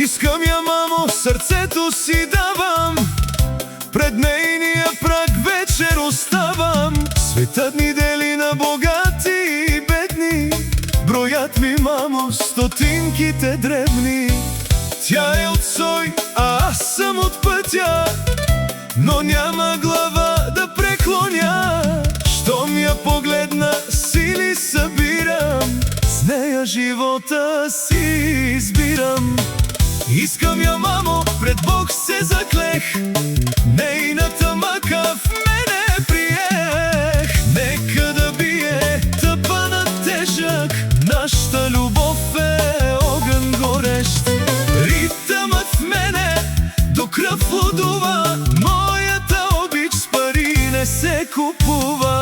Искам я, мамо, сърцето си давам, пред нейния праг вечер оставам. Светът ни дели на богати и бедни, броят ми, мамо, стотинките дребни. Тя е от сой, а аз съм от пътя, но няма глава да преклоня. Щом я погледна, сили събирам, с нея живота си избирам. Искам я, мамо, пред Бог се заклех, нейната мъка в мене приех. Нека да бие тъпанът тежък, нашата любов е огън горещ. Ритъмът в мене до кръв лудува, моята обич с пари не се купува.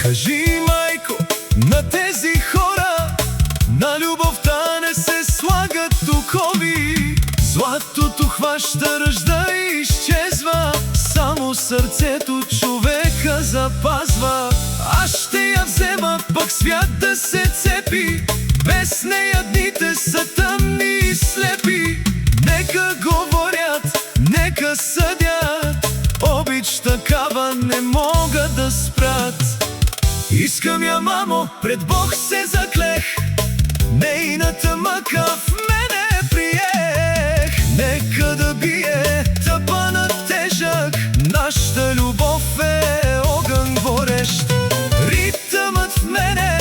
Кажи, майко, на тези хора, на любовта не се слагат окови. Златото хваща, ръжда и изчезва, само сърцето човека запазва. Аз ще я взема, пък свят да се цепи, без нея дните са тъмни и слепи. Нека говорят, нека съдят, обич такава не могат да спрат. Искам я, мамо, пред Бог се заклех, нейната мъка в мене приех. Нека да бие тъпанът тежък, нашата любов е огън горещ. Ритъмът в мене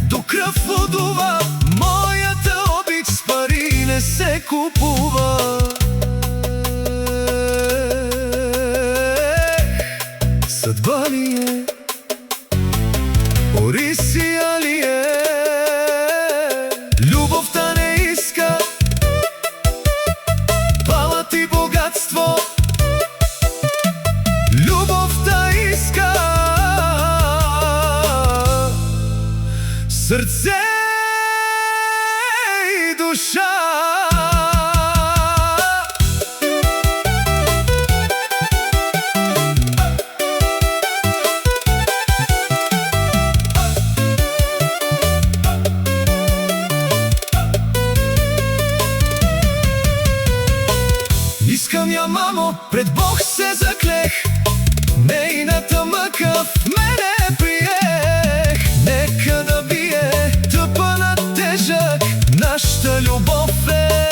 до кръв лудува, моята обич с пари не се купува. Съдба ли е? Орисия ли е? Любовта не иска палат и богатство, любовта иска сърце и душа. Искам я, мамо, пред Бог се заклех, нейната мъка в мене приех. Нека да бие тъпанът тежък, нашата любов е